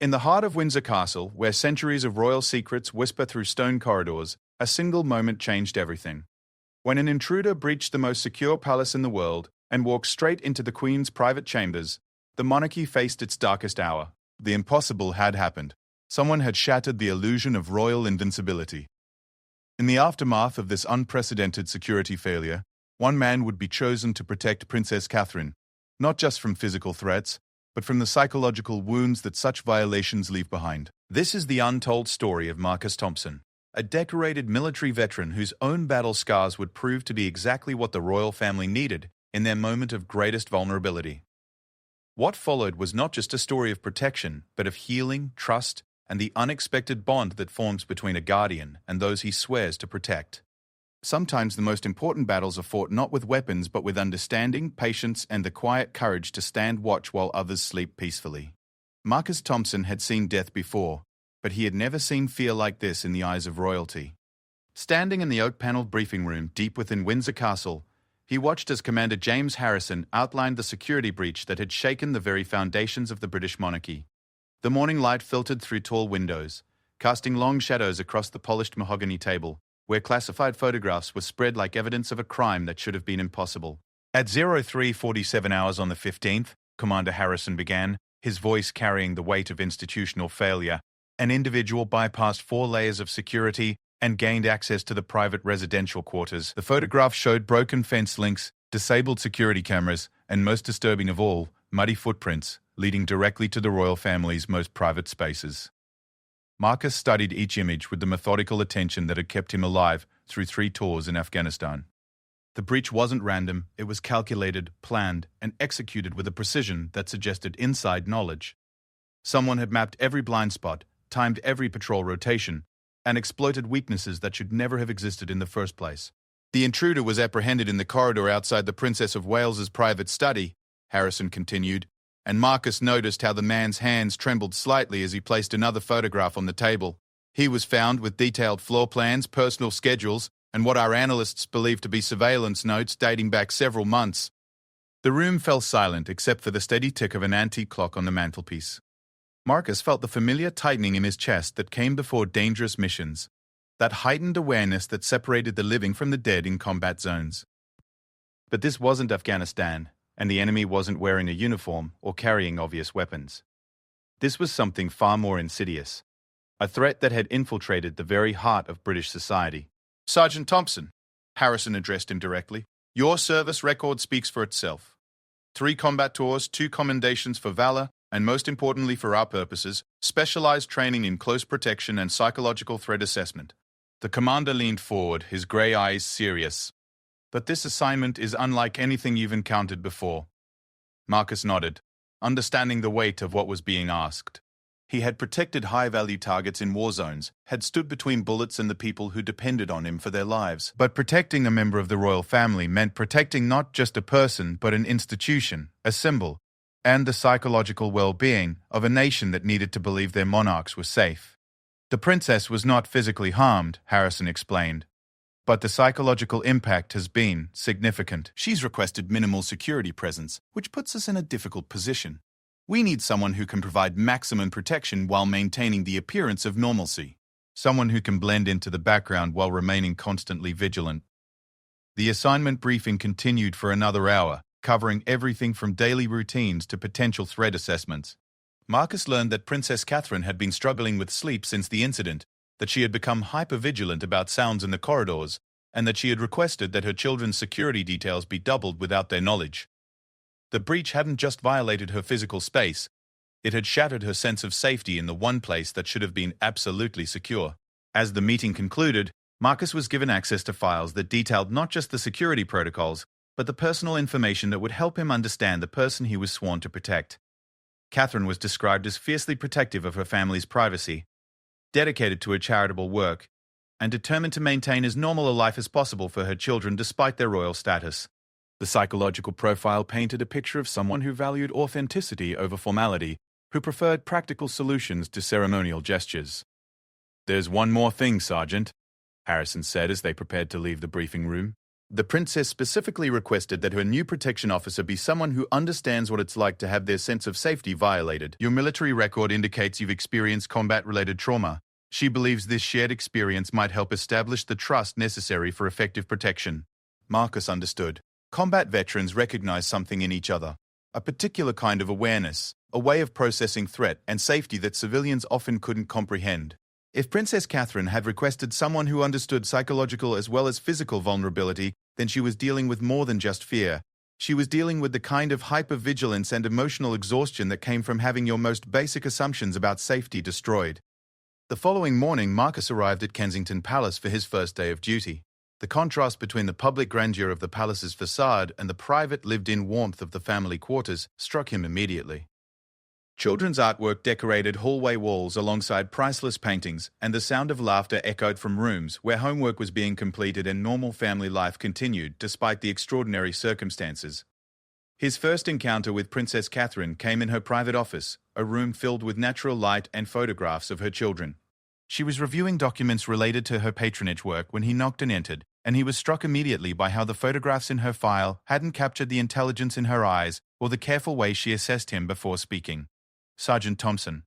In the heart of Windsor Castle, where centuries of royal secrets whisper through stone corridors, a single moment changed everything. When an intruder breached the most secure palace in the world and walked straight into the Queen's private chambers, the monarchy faced its darkest hour. The impossible had happened. Someone had shattered the illusion of royal invincibility. In the aftermath of this unprecedented security failure, one man would be chosen to protect Princess Catherine, not just from physical threats, but from the psychological wounds that such violations leave behind. This is the untold story of Marcus Thompson, a decorated military veteran whose own battle scars would prove to be exactly what the royal family needed in their moment of greatest vulnerability. What followed was not just a story of protection, but of healing, trust, and the unexpected bond that forms between a guardian and those he swears to protect. Sometimes the most important battles are fought not with weapons but with understanding, patience, and the quiet courage to stand watch while others sleep peacefully. Marcus Thompson had seen death before, but he had never seen fear like this in the eyes of royalty. Standing in the oak-paneled briefing room deep within Windsor Castle, he watched as Commander James Harrison outlined the security breach that had shaken the very foundations of the British monarchy. The morning light filtered through tall windows, casting long shadows across the polished mahogany table, where classified photographs were spread like evidence of a crime that should have been impossible. At 03:47 hours on the 15th, Commander Harrison began, his voice carrying the weight of institutional failure. An individual bypassed 4 layers of security and gained access to the private residential quarters. The photograph showed broken fence links, disabled security cameras, and most disturbing of all, muddy footprints leading directly to the royal family's most private spaces. Marcus studied each image with the methodical attention that had kept him alive through 3 tours in Afghanistan. The breach wasn't random, it was calculated, planned, and executed with a precision that suggested inside knowledge. Someone had mapped every blind spot, timed every patrol rotation, and exploited weaknesses that should never have existed in the first place. The intruder was apprehended in the corridor outside the Princess of Wales's private study, Harrison continued, and Marcus noticed how the man's hands trembled slightly as he placed another photograph on the table. He was found with detailed floor plans, personal schedules, and what our analysts believe to be surveillance notes dating back several months. The room fell silent except for the steady tick of an antique clock on the mantelpiece. Marcus felt the familiar tightening in his chest that came before dangerous missions, that heightened awareness that separated the living from the dead in combat zones. But this wasn't Afghanistan, and the enemy wasn't wearing a uniform or carrying obvious weapons. This was something far more insidious, a threat that had infiltrated the very heart of British society. "Sergeant Thompson," Harrison addressed him directly, "your service record speaks for itself. 3 combat tours, 2 commendations for valor, and most importantly for our purposes, specialized training in close protection and psychological threat assessment." The commander leaned forward, his gray eyes serious. "But this assignment is unlike anything you've encountered before." Marcus nodded, understanding the weight of what was being asked. He had protected high-value targets in war zones, had stood between bullets and the people who depended on him for their lives. But protecting a member of the royal family meant protecting not just a person, but an institution, a symbol, and the psychological well-being of a nation that needed to believe their monarchs were safe. The princess was not physically harmed, Harrison explained, but the psychological impact has been significant. She's requested minimal security presence, which puts us in a difficult position. We need someone who can provide maximum protection while maintaining the appearance of normalcy. Someone who can blend into the background while remaining constantly vigilant. The assignment briefing continued for another hour, covering everything from daily routines to potential threat assessments. Marcus learned that Princess Catherine had been struggling with sleep since the incident, that she had become hyper-vigilant about sounds in the corridors, and that she had requested that her children's security details be doubled without their knowledge. The breach hadn't just violated her physical space, it had shattered her sense of safety in the one place that should have been absolutely secure. As the meeting concluded, Marcus was given access to files that detailed not just the security protocols, but the personal information that would help him understand the person he was sworn to protect. Catherine was described as fiercely protective of her family's privacy, dedicated to her charitable work, and determined to maintain as normal a life as possible for her children despite their royal status. The psychological profile painted a picture of someone who valued authenticity over formality, who preferred practical solutions to ceremonial gestures. "There's one more thing, Sergeant," Harrison said as they prepared to leave the briefing room. The princess specifically requested that her new protection officer be someone who understands what it's like to have their sense of safety violated. Your military record indicates you've experienced combat-related trauma. She believes this shared experience might help establish the trust necessary for effective protection. Marcus understood. Combat veterans recognize something in each other. A particular kind of awareness, a way of processing threat and safety that civilians often couldn't comprehend. If Princess Catherine had requested someone who understood psychological as well as physical vulnerability, then she was dealing with more than just fear. She was dealing with the kind of hypervigilance and emotional exhaustion that came from having your most basic assumptions about safety destroyed. The following morning, Marcus arrived at Kensington Palace for his first day of duty. The contrast between the public grandeur of the palace's facade and the private lived-in warmth of the family quarters struck him immediately. Children's artwork decorated hallway walls alongside priceless paintings, and the sound of laughter echoed from rooms where homework was being completed and normal family life continued despite the extraordinary circumstances. His first encounter with Princess Catherine came in her private office, a room filled with natural light and photographs of her children. She was reviewing documents related to her patronage work when he knocked and entered, and he was struck immediately by how the photographs in her file hadn't captured the intelligence in her eyes or the careful way she assessed him before speaking. "Sergeant Thompson,"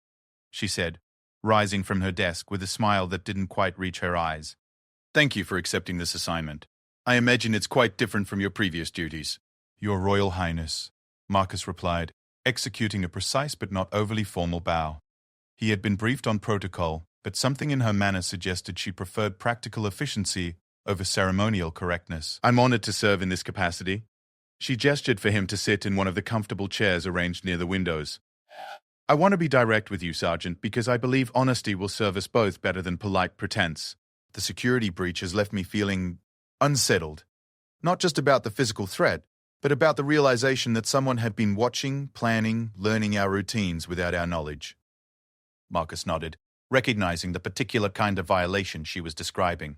she said, rising from her desk with a smile that didn't quite reach her eyes. "Thank you for accepting this assignment. I imagine it's quite different from your previous duties." "Your Royal Highness," Marcus replied, executing a precise but not overly formal bow. He had been briefed on protocol, but something in her manner suggested she preferred practical efficiency over ceremonial correctness. "I'm honored to serve in this capacity." She gestured for him to sit in one of the comfortable chairs arranged near the windows. "I want to be direct with you, Sergeant, because I believe honesty will serve us both better than polite pretense. The security breach has left me feeling unsettled. Not just about the physical threat, but about the realization that someone had been watching, planning, learning our routines without our knowledge." Marcus nodded, recognizing the particular kind of violation she was describing.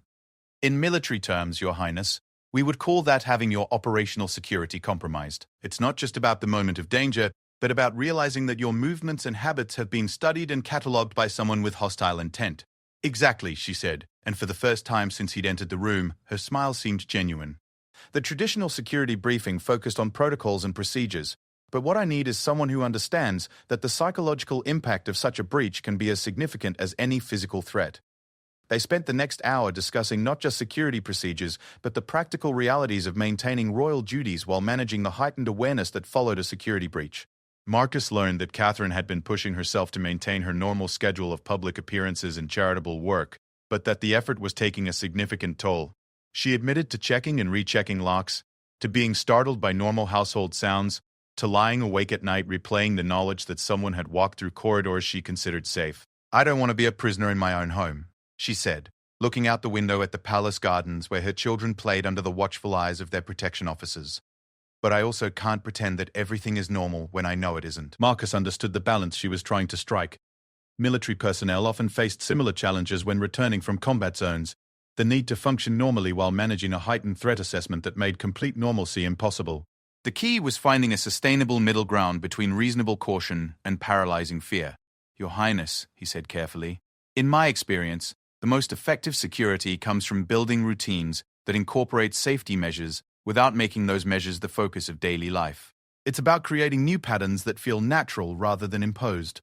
"In military terms, Your Highness, we would call that having your operational security compromised. It's not just about the moment of danger, but about realizing that your movements and habits have been studied and catalogued by someone with hostile intent." "Exactly," she said, and for the first time since he'd entered the room, her smile seemed genuine. "The traditional security briefing focused on protocols and procedures, but what I need is someone who understands that the psychological impact of such a breach can be as significant as any physical threat." They spent the next hour discussing not just security procedures, but the practical realities of maintaining royal duties while managing the heightened awareness that followed a security breach. Marcus learned that Catherine had been pushing herself to maintain her normal schedule of public appearances and charitable work, but that the effort was taking a significant toll. She admitted to checking and rechecking locks, to being startled by normal household sounds, to lying awake at night replaying the knowledge that someone had walked through corridors she considered safe. "I don't want to be a prisoner in my own home," she said, looking out the window at the palace gardens where her children played under the watchful eyes of their protection officers. "But I also can't pretend that everything is normal when I know it isn't." Marcus understood the balance she was trying to strike. Military personnel often faced similar challenges when returning from combat zones, the need to function normally while managing a heightened threat assessment that made complete normalcy impossible. The key was finding a sustainable middle ground between reasonable caution and paralyzing fear. "Your Highness," he said carefully, "in my experience, the most effective security comes from building routines that incorporate safety measures without making those measures the focus of daily life. It's about creating new patterns that feel natural rather than imposed."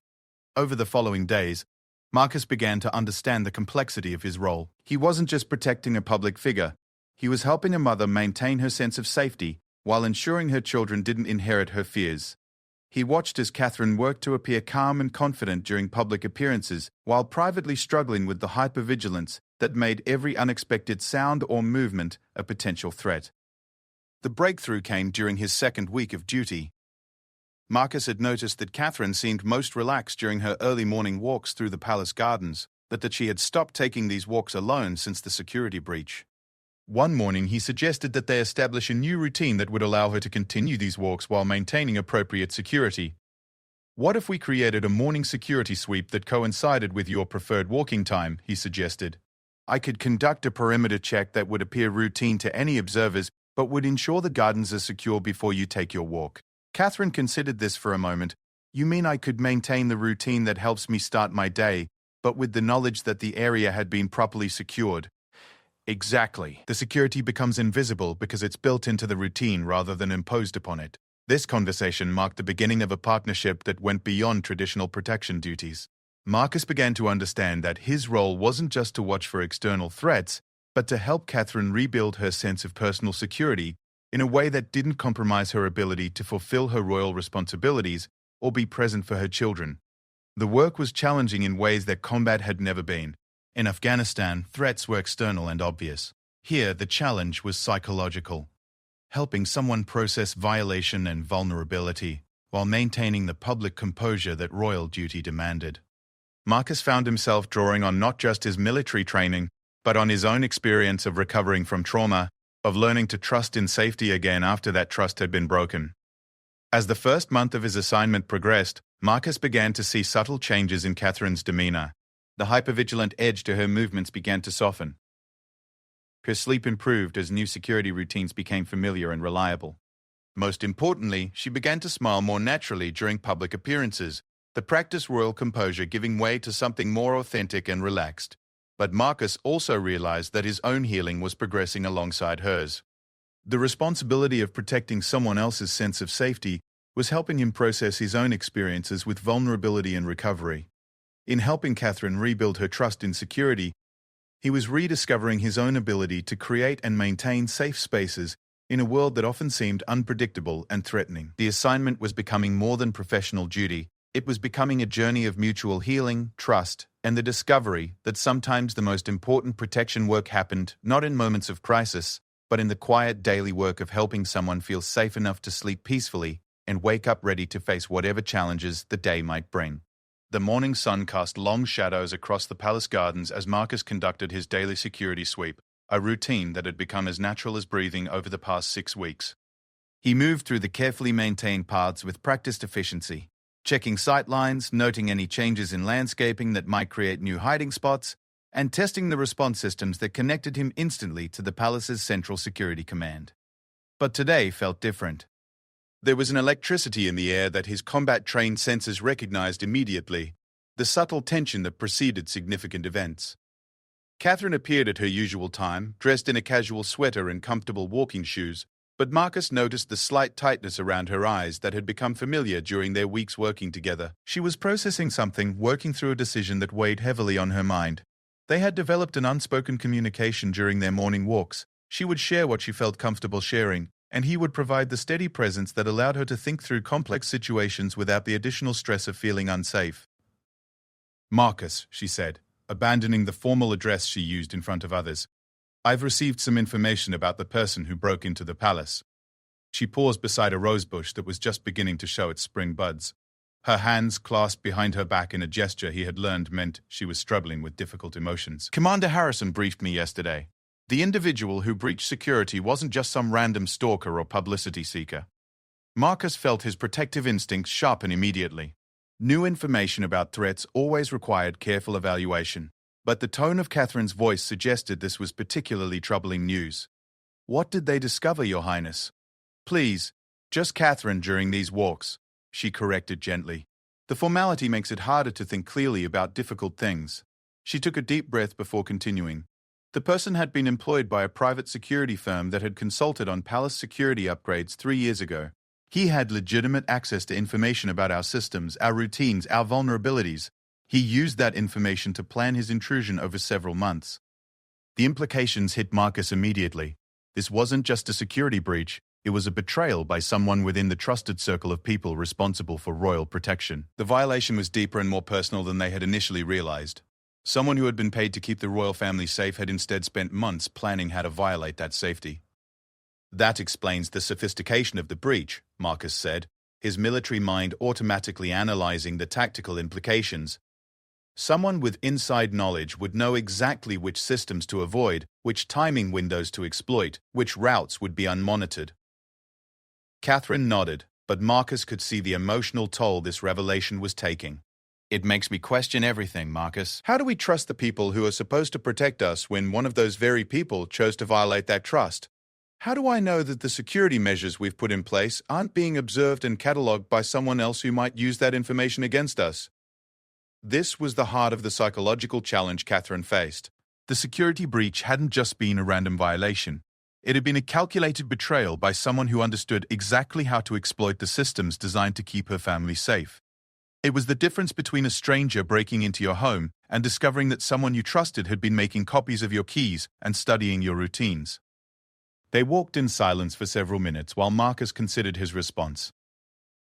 Over the following days, Marcus began to understand the complexity of his role. He wasn't just protecting a public figure. He was helping a mother maintain her sense of safety while ensuring her children didn't inherit her fears. He watched as Catherine worked to appear calm and confident during public appearances, while privately struggling with the hypervigilance that made every unexpected sound or movement a potential threat. The breakthrough came during his second week of duty. Marcus had noticed that Catherine seemed most relaxed during her early morning walks through the palace gardens, but that she had stopped taking these walks alone since the security breach. One morning he suggested that they establish a new routine that would allow her to continue these walks while maintaining appropriate security. "What if we created a morning security sweep that coincided with your preferred walking time?" he suggested. "I could conduct a perimeter check that would appear routine to any observers, but would ensure the gardens are secure before you take your walk." Catherine considered this for a moment. "You mean I could maintain the routine that helps me start my day, but with the knowledge that the area had been properly secured?" Exactly. The security becomes invisible because it's built into the routine rather than imposed upon it. This conversation marked the beginning of a partnership that went beyond traditional protection duties. Marcus began to understand that his role wasn't just to watch for external threats, but to help Catherine rebuild her sense of personal security in a way that didn't compromise her ability to fulfill her royal responsibilities or be present for her children. The work was challenging in ways that combat had never been. In Afghanistan, threats were external and obvious. Here, the challenge was psychological, helping someone process violation and vulnerability while maintaining the public composure that royal duty demanded. Marcus found himself drawing on not just his military training, but on his own experience of recovering from trauma, of learning to trust in safety again after that trust had been broken. As the first month of his assignment progressed, Marcus began to see subtle changes in Catherine's demeanor. The hypervigilant edge to her movements began to soften. Her sleep improved as new security routines became familiar and reliable. Most importantly, she began to smile more naturally during public appearances, the practiced royal composure giving way to something more authentic and relaxed. But Marcus also realized that his own healing was progressing alongside hers. The responsibility of protecting someone else's sense of safety was helping him process his own experiences with vulnerability and recovery. In helping Catherine rebuild her trust in security, he was rediscovering his own ability to create and maintain safe spaces in a world that often seemed unpredictable and threatening. The assignment was becoming more than professional duty. It was becoming a journey of mutual healing, trust, and the discovery that sometimes the most important protection work happened not in moments of crisis, but in the quiet daily work of helping someone feel safe enough to sleep peacefully and wake up ready to face whatever challenges the day might bring. The morning sun cast long shadows across the palace gardens as Marcus conducted his daily security sweep, a routine that had become as natural as breathing over the past 6 weeks. He moved through the carefully maintained paths with practiced efficiency, checking sight lines, noting any changes in landscaping that might create new hiding spots, and testing the response systems that connected him instantly to the palace's central security command. But today felt different. There was an electricity in the air that his combat-trained senses recognized immediately, the subtle tension that preceded significant events. Catherine appeared at her usual time, dressed in a casual sweater and comfortable walking shoes, but Marcus noticed the slight tightness around her eyes that had become familiar during their weeks working together. She was processing something, working through a decision that weighed heavily on her mind. They had developed an unspoken communication during their morning walks. She would share what she felt comfortable sharing, and he would provide the steady presence that allowed her to think through complex situations without the additional stress of feeling unsafe. "Marcus," she said, abandoning the formal address she used in front of others, "I've received some information about the person who broke into the palace." She paused beside a rosebush that was just beginning to show its spring buds. Her hands clasped behind her back in a gesture he had learned meant she was struggling with difficult emotions. "Commander Harrison briefed me yesterday. The individual who breached security wasn't just some random stalker or publicity seeker." Marcus felt his protective instincts sharpen immediately. New information about threats always required careful evaluation, but the tone of Catherine's voice suggested this was particularly troubling news. "What did they discover, Your Highness?" "Please, just Catherine during these walks," she corrected gently. "The formality makes it harder to think clearly about difficult things." She took a deep breath before continuing. The person had been employed by a private security firm that had consulted on palace security upgrades 3 years ago. He had legitimate access to information about our systems, our routines, our vulnerabilities. He used that information to plan his intrusion over several months. The implications hit Marcus immediately. This wasn't just a security breach, it was a betrayal by someone within the trusted circle of people responsible for royal protection. The violation was deeper and more personal than they had initially realized. Someone who had been paid to keep the royal family safe had instead spent months planning how to violate that safety. "That explains the sophistication of the breach," Marcus said, his military mind automatically analyzing the tactical implications. Someone with inside knowledge would know exactly which systems to avoid, which timing windows to exploit, which routes would be unmonitored. Catherine nodded, but Marcus could see the emotional toll this revelation was taking. "It makes me question everything, Marcus. How do we trust the people who are supposed to protect us when one of those very people chose to violate that trust? How do I know that the security measures we've put in place aren't being observed and catalogued by someone else who might use that information against us?" This was the heart of the psychological challenge Catherine faced. The security breach hadn't just been a random violation. It had been a calculated betrayal by someone who understood exactly how to exploit the systems designed to keep her family safe. It was the difference between a stranger breaking into your home and discovering that someone you trusted had been making copies of your keys and studying your routines. They walked in silence for several minutes while Marcus considered his response.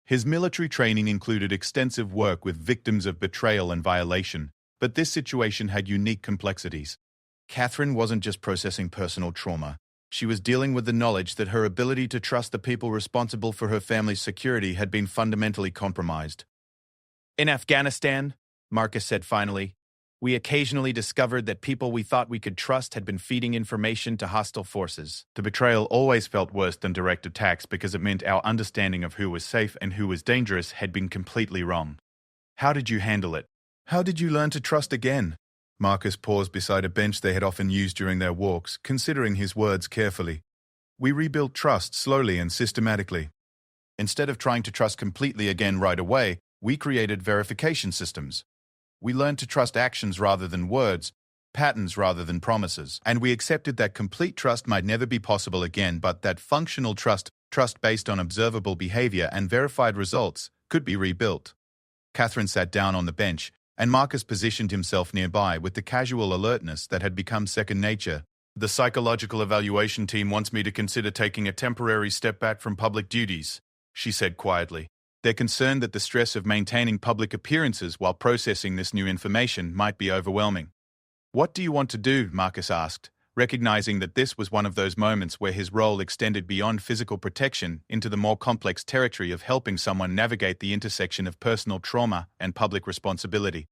His military training included extensive work with victims of betrayal and violation, but this situation had unique complexities. Catherine wasn't just processing personal trauma. She was dealing with the knowledge that her ability to trust the people responsible for her family's security had been fundamentally compromised. "In Afghanistan," Marcus said finally, "we occasionally discovered that people we thought we could trust had been feeding information to hostile forces." The betrayal always felt worse than direct attacks because it meant our understanding of who was safe and who was dangerous had been completely wrong. "How did you handle it? How did you learn to trust again?" Marcus paused beside a bench they had often used during their walks, considering his words carefully. "We rebuilt trust slowly and systematically. Instead of trying to trust completely again right away, we created verification systems. We learned to trust actions rather than words, patterns rather than promises, and we accepted that complete trust might never be possible again, but that functional trust based on observable behavior and verified results, could be rebuilt." Catherine sat down on the bench, and Marcus positioned himself nearby with the casual alertness that had become second nature. "The psychological evaluation team wants me to consider taking a temporary step back from public duties," she said quietly. They're concerned that the stress of maintaining public appearances while processing this new information might be overwhelming. "What do you want to do?" Marcus asked, recognizing that this was one of those moments where his role extended beyond physical protection into the more complex territory of helping someone navigate the intersection of personal trauma and public responsibility.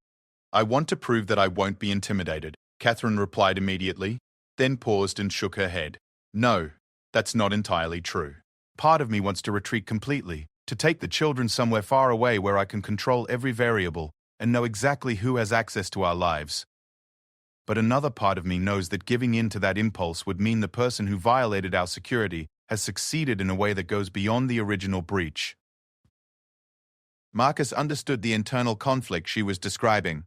"I want to prove that I won't be intimidated," Catherine replied immediately, then paused and shook her head. "No, that's not entirely true. Part of me wants to retreat completely, to take the children somewhere far away where I can control every variable and know exactly who has access to our lives. But another part of me knows that giving in to that impulse would mean the person who violated our security has succeeded in a way that goes beyond the original breach." Marcus understood the internal conflict she was describing.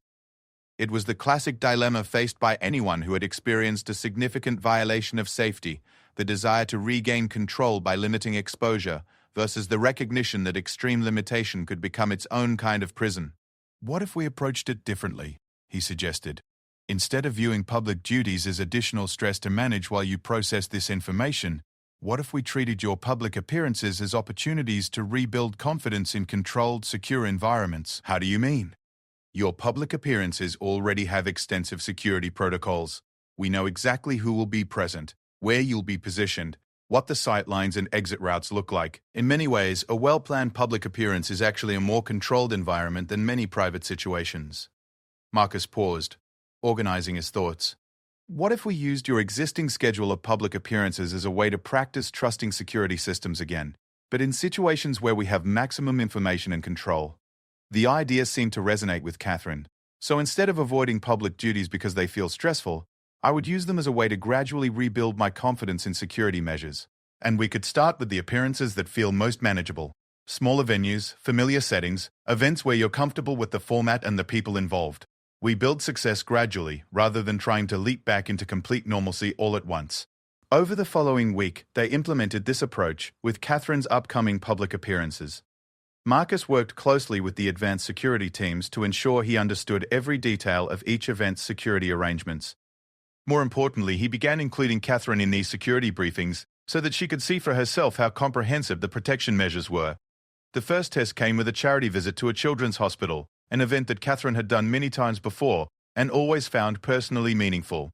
It was the classic dilemma faced by anyone who had experienced a significant violation of safety, the desire to regain control by limiting exposure, versus the recognition that extreme limitation could become its own kind of prison. "What if we approached it differently?" he suggested. "Instead of viewing public duties as additional stress to manage while you process this information, what if we treated your public appearances as opportunities to rebuild confidence in controlled, secure environments?" "How do you mean?" "Your public appearances already have extensive security protocols. We know exactly who will be present, where you'll be positioned, what the sightlines and exit routes look like. In many ways, a well-planned public appearance is actually a more controlled environment than many private situations." Marcus paused, organizing his thoughts. "What if we used your existing schedule of public appearances as a way to practice trusting security systems again, but in situations where we have maximum information and control?" The idea seemed to resonate with Catherine. "So instead of avoiding public duties because they feel stressful, I would use them as a way to gradually rebuild my confidence in security measures. And we could start with the appearances that feel most manageable. Smaller venues, familiar settings, events where you're comfortable with the format and the people involved. We build success gradually, rather than trying to leap back into complete normalcy all at once." Over the following week, they implemented this approach with Catherine's upcoming public appearances. Marcus worked closely with the advanced security teams to ensure he understood every detail of each event's security arrangements. More importantly, he began including Catherine in these security briefings so that she could see for herself how comprehensive the protection measures were. The first test came with a charity visit to a children's hospital, an event that Catherine had done many times before and always found personally meaningful.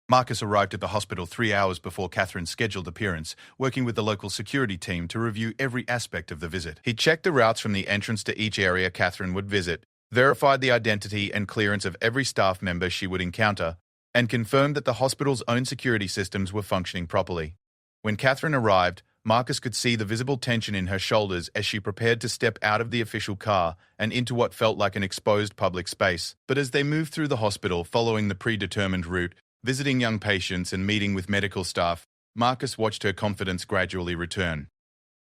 Marcus arrived at the hospital 3 hours before Catherine's scheduled appearance, working with the local security team to review every aspect of the visit. He checked the routes from the entrance to each area Catherine would visit, verified the identity and clearance of every staff member she would encounter, and confirmed that the hospital's own security systems were functioning properly. When Catherine arrived, Marcus could see the visible tension in her shoulders as she prepared to step out of the official car and into what felt like an exposed public space. But as they moved through the hospital following the predetermined route, visiting young patients and meeting with medical staff, Marcus watched her confidence gradually return.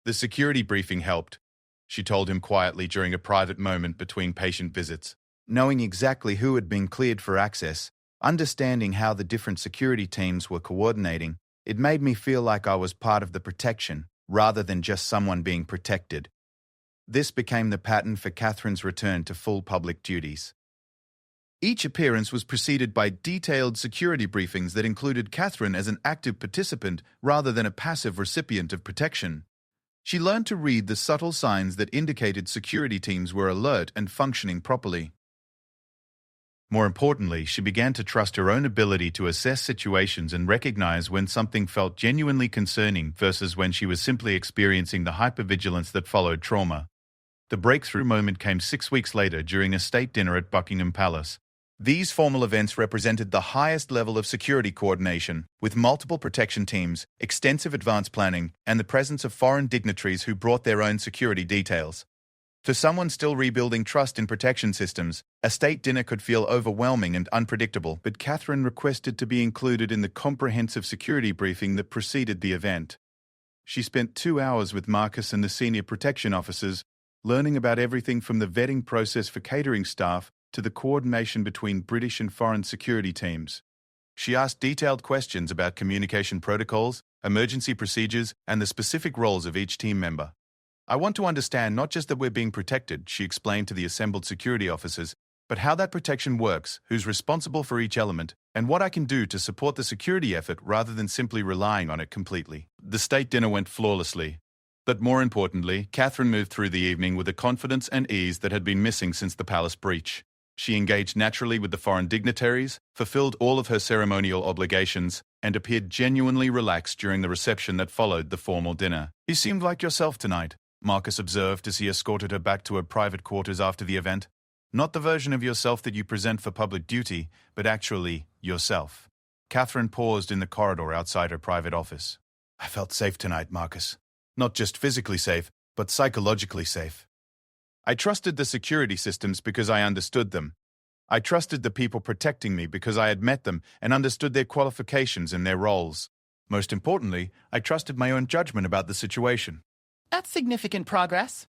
"The security briefing helped," she told him quietly during a private moment between patient visits. "Knowing exactly who had been cleared for access, Understanding how the different security teams were coordinating, it made me feel like I was part of the protection, rather than just someone being protected. This became the pattern for Catherine's return to full public duties. Each appearance was preceded by detailed security briefings that included Catherine as an active participant rather than a passive recipient of protection. She learned to read the subtle signs that indicated security teams were alert and functioning properly. More importantly, she began to trust her own ability to assess situations and recognize when something felt genuinely concerning versus when she was simply experiencing the hypervigilance that followed trauma. The breakthrough moment came 6 weeks later during a state dinner at Buckingham Palace. These formal events represented the highest level of security coordination, with multiple protection teams, extensive advance planning, and the presence of foreign dignitaries who brought their own security details. For someone still rebuilding trust in protection systems, a state dinner could feel overwhelming and unpredictable, but Catherine requested to be included in the comprehensive security briefing that preceded the event. She spent 2 hours with Marcus and the senior protection officers, learning about everything from the vetting process for catering staff to the coordination between British and foreign security teams. She asked detailed questions about communication protocols, emergency procedures, and the specific roles of each team member. "I want to understand not just that we're being protected," she explained to the assembled security officers, "but how that protection works, who's responsible for each element, and what I can do to support the security effort rather than simply relying on it completely." The state dinner went flawlessly. But more importantly, Catherine moved through the evening with a confidence and ease that had been missing since the palace breach. She engaged naturally with the foreign dignitaries, fulfilled all of her ceremonial obligations, and appeared genuinely relaxed during the reception that followed the formal dinner. "You seemed like yourself tonight," Marcus observed as he escorted her back to her private quarters after the event. "Not the version of yourself that you present for public duty, but actually yourself." Catherine paused in the corridor outside her private office. "I felt safe tonight, Marcus. Not just physically safe, but psychologically safe. I trusted the security systems because I understood them. I trusted the people protecting me because I had met them and understood their qualifications and their roles. Most importantly, I trusted my own judgment about the situation." "That's significant progress,"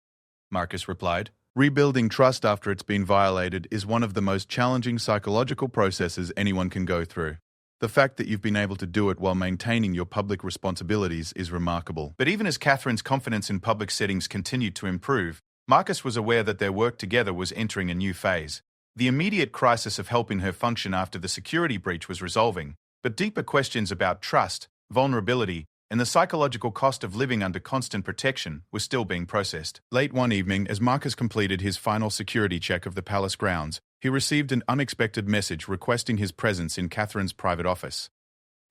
Marcus replied. Rebuilding trust after it's been violated is one of the most challenging psychological processes anyone can go through. The fact that you've been able to do it while maintaining your public responsibilities is remarkable. But even as Catherine's confidence in public settings continued to improve, Marcus was aware that their work together was entering a new phase. The immediate crisis of helping her function after the security breach was resolving, but deeper questions about trust, vulnerability, and the psychological cost of living under constant protection were still being processed. Late one evening, as Marcus completed his final security check of the palace grounds, he received an unexpected message requesting his presence in Catherine's private office.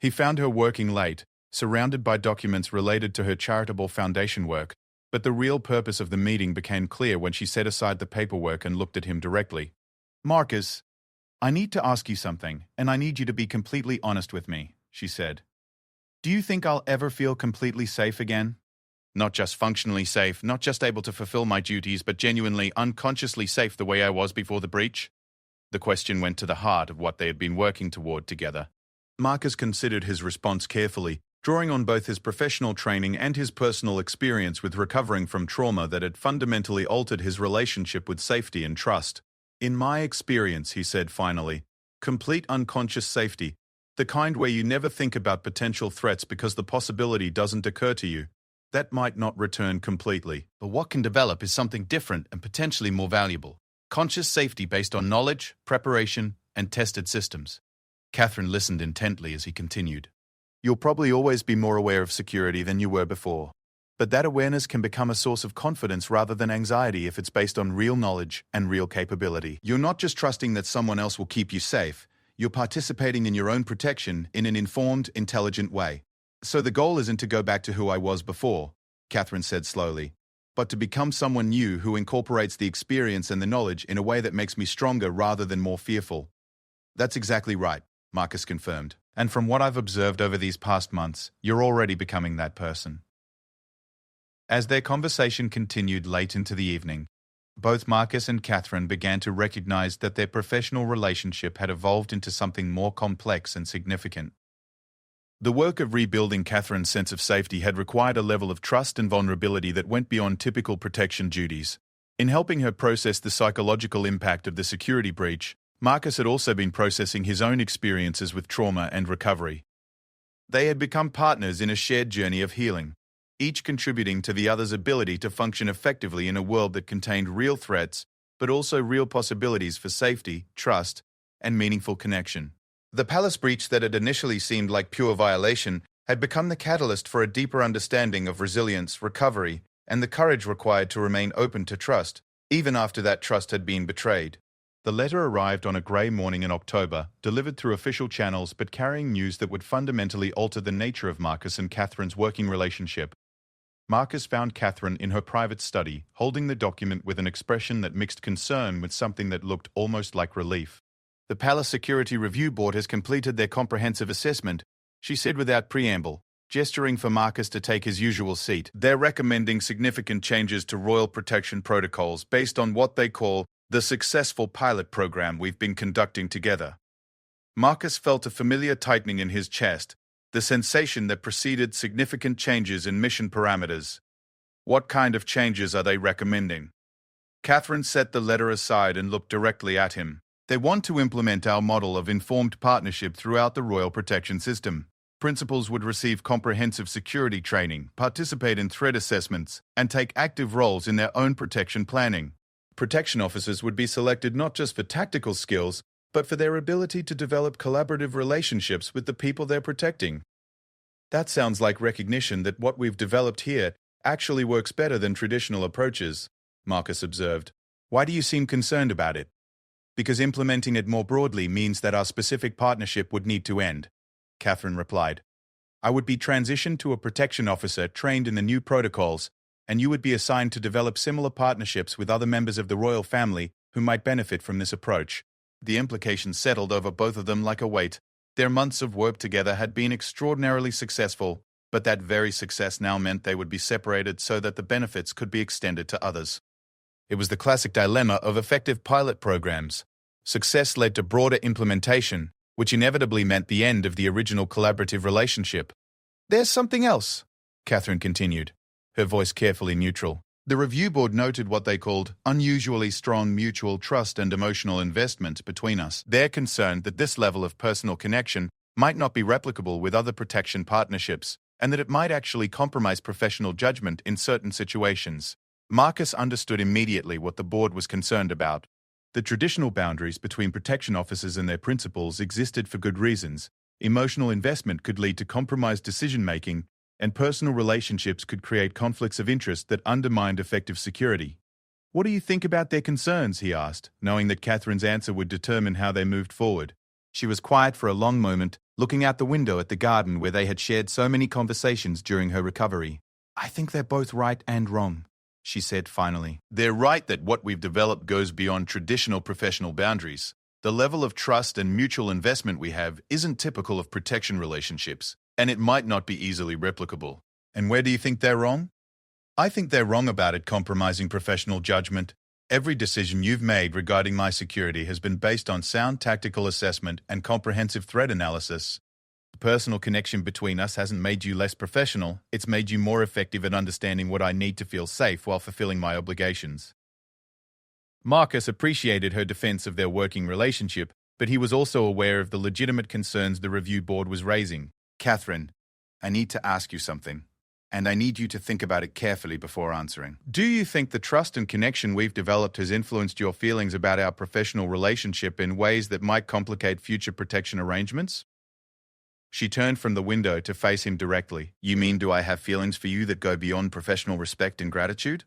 He found her working late, surrounded by documents related to her charitable foundation work, but the real purpose of the meeting became clear when she set aside the paperwork and looked at him directly. "Marcus, I need to ask you something, and I need you to be completely honest with me," she said. "Do you think I'll ever feel completely safe again? Not just functionally safe, not just able to fulfill my duties, but genuinely, unconsciously safe the way I was before the breach?" The question went to the heart of what they had been working toward together. Marcus considered his response carefully, drawing on both his professional training and his personal experience with recovering from trauma that had fundamentally altered his relationship with safety and trust. "In my experience," he said finally, "complete unconscious safety, the kind where you never think about potential threats because the possibility doesn't occur to you, that might not return completely. But what can develop is something different and potentially more valuable. Conscious safety based on knowledge, preparation, and tested systems." Catherine listened intently as he continued. "You'll probably always be more aware of security than you were before. But that awareness can become a source of confidence rather than anxiety if it's based on real knowledge and real capability. You're not just trusting that someone else will keep you safe, you're participating in your own protection in an informed, intelligent way. So the goal isn't to go back to who I was before," Catherine said slowly, "but to become someone new who incorporates the experience and the knowledge in a way that makes me stronger rather than more fearful." "That's exactly right," Marcus confirmed. "And from what I've observed over these past months, you're already becoming that person." As their conversation continued late into the evening, both Marcus and Catherine began to recognize that their professional relationship had evolved into something more complex and significant. The work of rebuilding Catherine's sense of safety had required a level of trust and vulnerability that went beyond typical protection duties. In helping her process the psychological impact of the security breach, Marcus had also been processing his own experiences with trauma and recovery. They had become partners in a shared journey of healing, each contributing to the other's ability to function effectively in a world that contained real threats, but also real possibilities for safety, trust, and meaningful connection. The palace breach that had initially seemed like pure violation had become the catalyst for a deeper understanding of resilience, recovery, and the courage required to remain open to trust, even after that trust had been betrayed. The letter arrived on a grey morning in October, delivered through official channels but carrying news that would fundamentally alter the nature of Marcus and Catherine's working relationship. Marcus found Catherine in her private study, holding the document with an expression that mixed concern with something that looked almost like relief. "The Palace Security Review Board has completed their comprehensive assessment," she said without preamble, gesturing for Marcus to take his usual seat. "They're recommending significant changes to royal protection protocols based on what they call the successful pilot program we've been conducting together." Marcus felt a familiar tightening in his chest, the sensation that preceded significant changes in mission parameters. What kind of changes are they recommending? Catherine set the letter aside and looked directly at him. "They want to implement our model of informed partnership throughout the royal protection system. Principals would receive comprehensive security training, participate in threat assessments, and take active roles in their own protection planning. Protection officers would be selected not just for tactical skills, but for their ability to develop collaborative relationships with the people they're protecting." "That sounds like recognition that what we've developed here actually works better than traditional approaches," Marcus observed. "Why do you seem concerned about it?" "Because implementing it more broadly means that our specific partnership would need to end," Catherine replied. "I would be transitioned to a protection officer trained in the new protocols, and you would be assigned to develop similar partnerships with other members of the royal family who might benefit from this approach." The implications settled over both of them like a weight. Their months of work together had been extraordinarily successful, but that very success now meant they would be separated so that the benefits could be extended to others. It was the classic dilemma of effective pilot programs. Success led to broader implementation, which inevitably meant the end of the original collaborative relationship. "There's something else," Catherine continued, her voice carefully neutral. "The review board noted what they called unusually strong mutual trust and emotional investment between us. They're concerned that this level of personal connection might not be replicable with other protection partnerships, and that it might actually compromise professional judgment in certain situations." Marcus understood immediately what the board was concerned about. The traditional boundaries between protection officers and their principals existed for good reasons. Emotional investment could lead to compromised decision-making, and personal relationships could create conflicts of interest that undermined effective security. "What do you think about their concerns?" he asked, knowing that Catherine's answer would determine how they moved forward. She was quiet for a long moment, looking out the window at the garden where they had shared so many conversations during her recovery. "I think they're both right and wrong," she said finally. "They're right that what we've developed goes beyond traditional professional boundaries. The level of trust and mutual investment we have isn't typical of protection relationships, and it might not be easily replicable." "And where do you think they're wrong?" "I think they're wrong about it compromising professional judgment. Every decision you've made regarding my security has been based on sound tactical assessment and comprehensive threat analysis. The personal connection between us hasn't made you less professional, it's made you more effective at understanding what I need to feel safe while fulfilling my obligations." Marcus appreciated her defense of their working relationship, but he was also aware of the legitimate concerns the review board was raising. "Catherine, I need to ask you something, and I need you to think about it carefully before answering. Do you think the trust and connection we've developed has influenced your feelings about our professional relationship in ways that might complicate future protection arrangements?" She turned from the window to face him directly. "You mean, do I have feelings for you that go beyond professional respect and gratitude?"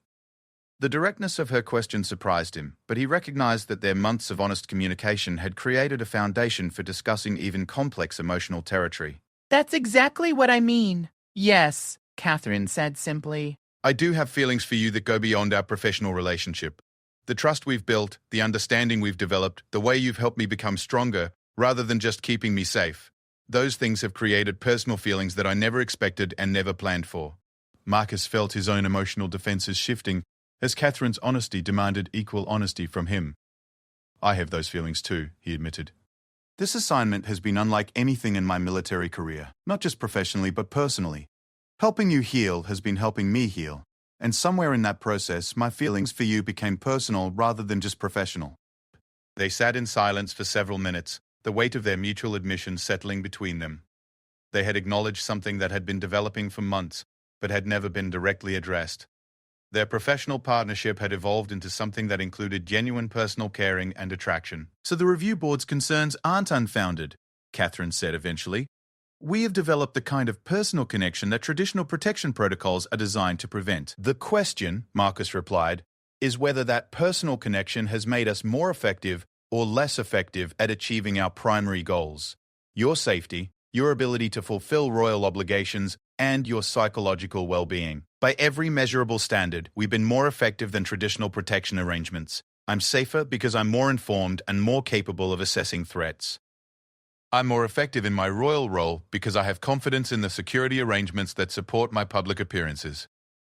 The directness of her question surprised him, but he recognized that their months of honest communication had created a foundation for discussing even complex emotional territory. That's exactly what I mean. Yes, Catherine said simply. "I do have feelings for you that go beyond our professional relationship. The trust we've built, the understanding we've developed, the way you've helped me become stronger, rather than just keeping me safe. Those things have created personal feelings that I never expected and never planned for." Marcus felt his own emotional defenses shifting as Catherine's honesty demanded equal honesty from him. "I have those feelings too," he admitted. "This assignment has been unlike anything in my military career, not just professionally but personally. Helping you heal has been helping me heal, and somewhere in that process my feelings for you became personal rather than just professional." They sat in silence for several minutes, the weight of their mutual admission settling between them. They had acknowledged something that had been developing for months, but had never been directly addressed. Their professional partnership had evolved into something that included genuine personal caring and attraction. So the review board's concerns aren't unfounded, Catherine said eventually. We have developed the kind of personal connection that traditional protection protocols are designed to prevent. The question, Marcus replied, is whether that personal connection has made us more effective or less effective at achieving our primary goals: your safety, your ability to fulfill royal obligations, and your psychological well-being. By every measurable standard, we've been more effective than traditional protection arrangements. I'm safer because I'm more informed and more capable of assessing threats. I'm more effective in my royal role because I have confidence in the security arrangements that support my public appearances.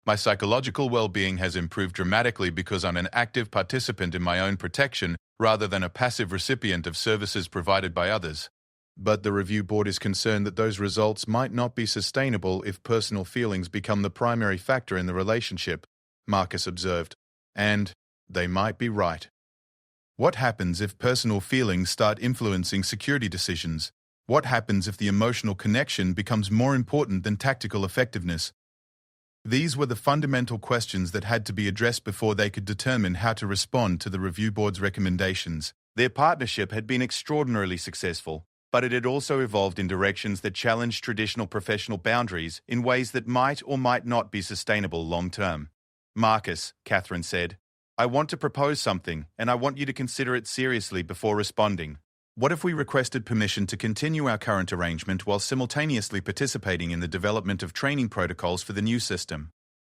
My psychological well-being has improved dramatically because I'm an active participant in my own protection rather than a passive recipient of services provided by others. But the review board is concerned that those results might not be sustainable if personal feelings become the primary factor in the relationship, Marcus observed. And they might be right. What happens if personal feelings start influencing security decisions? What happens if the emotional connection becomes more important than tactical effectiveness? These were the fundamental questions that had to be addressed before they could determine how to respond to the review board's recommendations. Their partnership had been extraordinarily successful, but it had also evolved in directions that challenged traditional professional boundaries in ways that might or might not be sustainable long-term. Marcus, Catherine said, I want to propose something, and I want you to consider it seriously before responding. What if we requested permission to continue our current arrangement while simultaneously participating in the development of training protocols for the new system?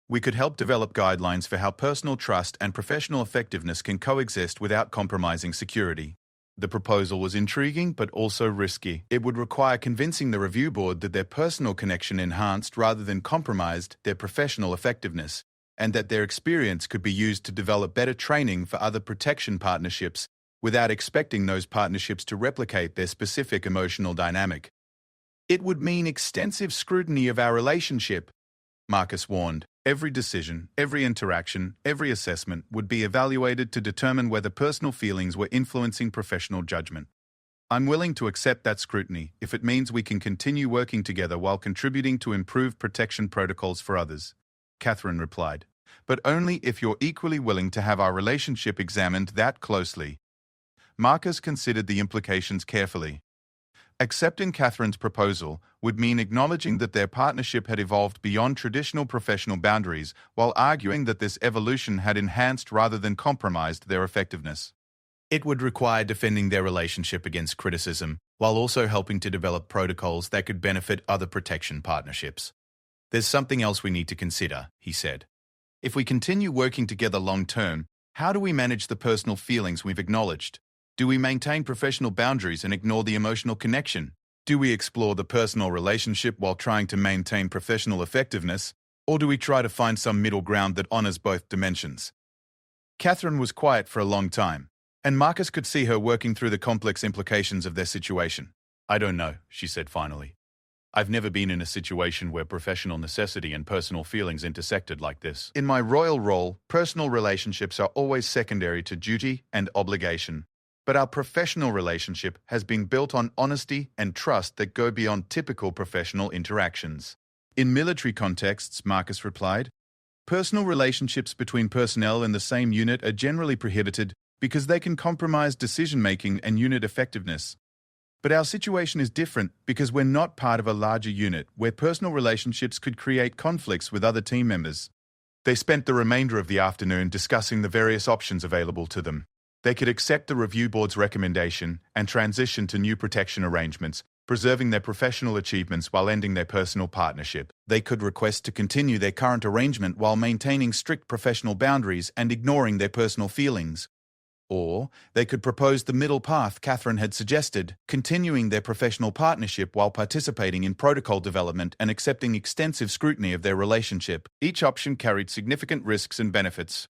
We could help develop guidelines for how personal trust and professional effectiveness can coexist without compromising security. The proposal was intriguing but also risky. It would require convincing the review board that their personal connection enhanced rather than compromised their professional effectiveness, and that their experience could be used to develop better training for other protection partnerships without expecting those partnerships to replicate their specific emotional dynamic. It would mean extensive scrutiny of our relationship, Marcus warned. Every decision, every interaction, every assessment would be evaluated to determine whether personal feelings were influencing professional judgment. I'm willing to accept that scrutiny if it means we can continue working together while contributing to improved protection protocols for others, Catherine replied, but only if you're equally willing to have our relationship examined that closely. Marcus considered the implications carefully. Accepting Catherine's proposal would mean acknowledging that their partnership had evolved beyond traditional professional boundaries while arguing that this evolution had enhanced rather than compromised their effectiveness. It would require defending their relationship against criticism while also helping to develop protocols that could benefit other protection partnerships. There's something else we need to consider, he said. If we continue working together long-term, how do we manage the personal feelings we've acknowledged? Do we maintain professional boundaries and ignore the emotional connection? Do we explore the personal relationship while trying to maintain professional effectiveness? Or do we try to find some middle ground that honors both dimensions? Catherine was quiet for a long time, and Marcus could see her working through the complex implications of their situation. I don't know, she said finally. I've never been in a situation where professional necessity and personal feelings intersected like this. In my royal role, personal relationships are always secondary to duty and obligation. But our professional relationship has been built on honesty and trust that go beyond typical professional interactions. In military contexts, Marcus replied, personal relationships between personnel in the same unit are generally prohibited because they can compromise decision-making and unit effectiveness. But our situation is different because we're not part of a larger unit where personal relationships could create conflicts with other team members. They spent the remainder of the afternoon discussing the various options available to them. They could accept the review board's recommendation and transition to new protection arrangements, preserving their professional achievements while ending their personal partnership. They could request to continue their current arrangement while maintaining strict professional boundaries and ignoring their personal feelings. Or they could propose the middle path Catherine had suggested, continuing their professional partnership while participating in protocol development and accepting extensive scrutiny of their relationship. Each option carried significant risks and benefits.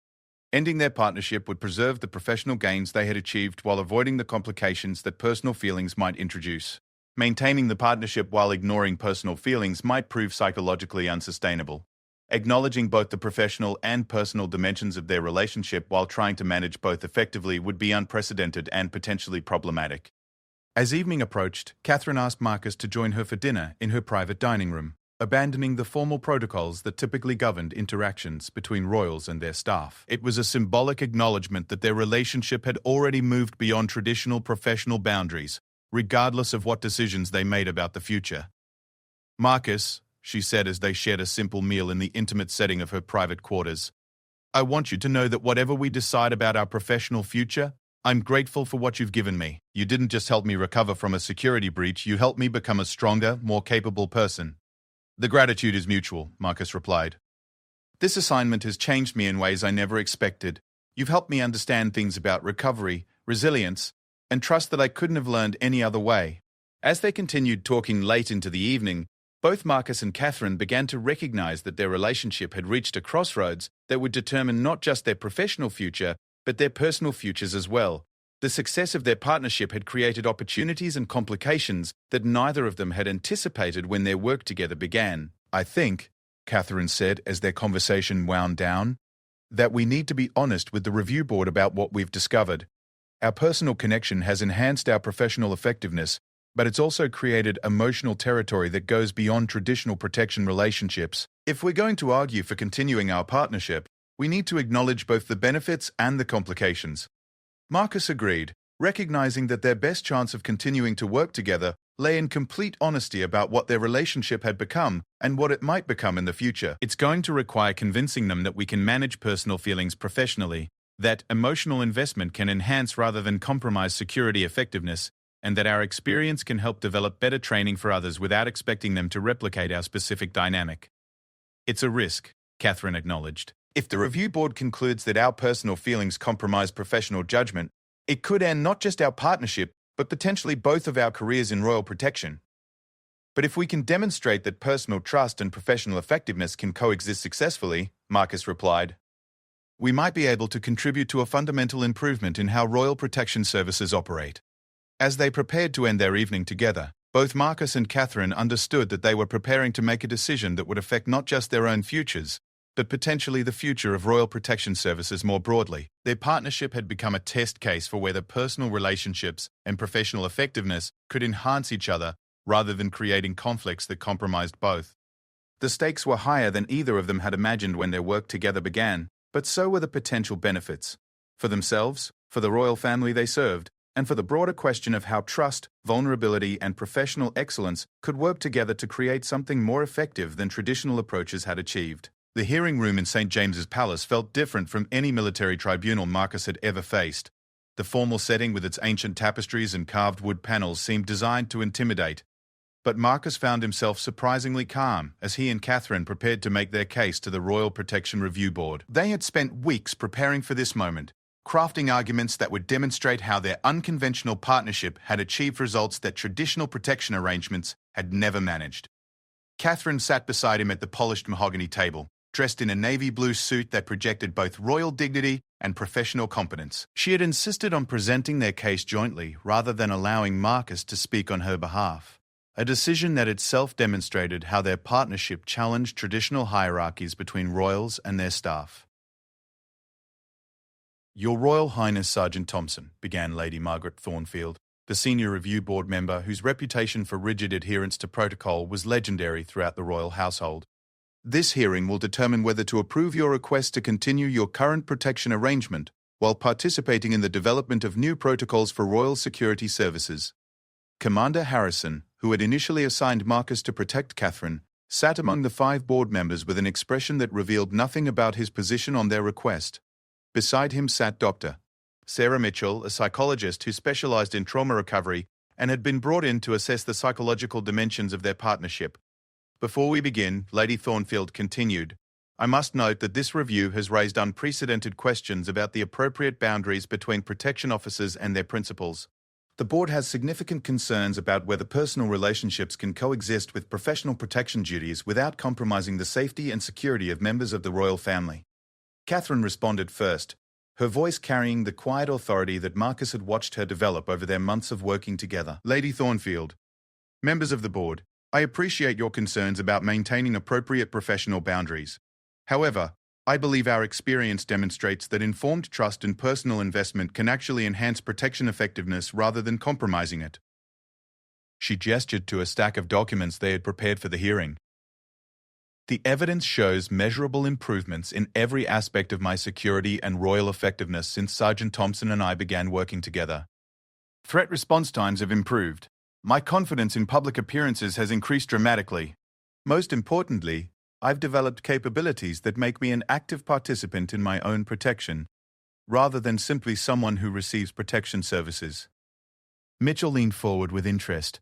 Ending their partnership would preserve the professional gains they had achieved while avoiding the complications that personal feelings might introduce. Maintaining the partnership while ignoring personal feelings might prove psychologically unsustainable. Acknowledging both the professional and personal dimensions of their relationship while trying to manage both effectively would be unprecedented and potentially problematic. As evening approached, Catherine asked Marcus to join her for dinner in her private dining room, abandoning the formal protocols that typically governed interactions between royals and their staff. It was a symbolic acknowledgement that their relationship had already moved beyond traditional professional boundaries, regardless of what decisions they made about the future. "Marcus," she said as they shared a simple meal in the intimate setting of her private quarters, "I want you to know that whatever we decide about our professional future, I'm grateful for what you've given me. You didn't just help me recover from a security breach, you helped me become a stronger, more capable person." "The gratitude is mutual," Marcus replied. "This assignment has changed me in ways I never expected. You've helped me understand things about recovery, resilience, and trust that I couldn't have learned any other way." As they continued talking late into the evening, both Marcus and Catherine began to recognize that their relationship had reached a crossroads that would determine not just their professional future, but their personal futures as well. The success of their partnership had created opportunities and complications that neither of them had anticipated when their work together began. "I think," Catherine said as their conversation wound down, "that we need to be honest with the review board about what we've discovered. Our personal connection has enhanced our professional effectiveness, but it's also created emotional territory that goes beyond traditional protection relationships. If we're going to argue for continuing our partnership, we need to acknowledge both the benefits and the complications." Marcus agreed, recognizing that their best chance of continuing to work together lay in complete honesty about what their relationship had become and what it might become in the future. It's going to require convincing them that we can manage personal feelings professionally, that emotional investment can enhance rather than compromise security effectiveness, and that our experience can help develop better training for others without expecting them to replicate our specific dynamic. "It's a risk," Catherine acknowledged. "If the review board concludes that our personal feelings compromise professional judgment, it could end not just our partnership, but potentially both of our careers in royal protection. But if we can demonstrate that personal trust and professional effectiveness can coexist successfully," Marcus replied, "we might be able to contribute to a fundamental improvement in how royal protection services operate." As they prepared to end their evening together, both Marcus and Catherine understood that they were preparing to make a decision that would affect not just their own futures, but potentially the future of royal protection services more broadly. Their partnership had become a test case for whether personal relationships and professional effectiveness could enhance each other rather than creating conflicts that compromised both. The stakes were higher than either of them had imagined when their work together began, but so were the potential benefits. For themselves, for the royal family they served, and for the broader question of how trust, vulnerability, and professional excellence could work together to create something more effective than traditional approaches had achieved. The hearing room in St. James's Palace felt different from any military tribunal Marcus had ever faced. The formal setting with its ancient tapestries and carved wood panels seemed designed to intimidate. But Marcus found himself surprisingly calm as he and Catherine prepared to make their case to the Royal Protection Review Board. They had spent weeks preparing for this moment, crafting arguments that would demonstrate how their unconventional partnership had achieved results that traditional protection arrangements had never managed. Catherine sat beside him at the polished mahogany table, dressed in a navy blue suit that projected both royal dignity and professional competence. She had insisted on presenting their case jointly rather than allowing Marcus to speak on her behalf, a decision that itself demonstrated how their partnership challenged traditional hierarchies between royals and their staff. "Your Royal Highness Sergeant Thompson," began Lady Margaret Thornfield, the senior review board member whose reputation for rigid adherence to protocol was legendary throughout the royal household. "This hearing will determine whether to approve your request to continue your current protection arrangement while participating in the development of new protocols for royal security services." Commander Harrison, who had initially assigned Marcus to protect Catherine, sat among the 5 board members with an expression that revealed nothing about his position on their request. Beside him sat Dr. Sarah Mitchell, a psychologist who specialized in trauma recovery and had been brought in to assess the psychological dimensions of their partnership. "Before we begin," Lady Thornfield continued, "I must note that this review has raised unprecedented questions about the appropriate boundaries between protection officers and their principals. The board has significant concerns about whether personal relationships can coexist with professional protection duties without compromising the safety and security of members of the royal family." Catherine responded first, her voice carrying the quiet authority that Marcus had watched her develop over their months of working together. "Lady Thornfield, members of the board, I appreciate your concerns about maintaining appropriate professional boundaries. However, I believe our experience demonstrates that informed trust and personal investment can actually enhance protection effectiveness rather than compromising it. She gestured to a stack of documents they had prepared for the hearing. The evidence shows measurable improvements in every aspect of my security and royal effectiveness since Sergeant Thompson and I began working together. Threat response times have improved. My confidence in public appearances has increased dramatically. Most importantly, I've developed capabilities that make me an active participant in my own protection, rather than simply someone who receives protection services. Mitchell leaned forward with interest.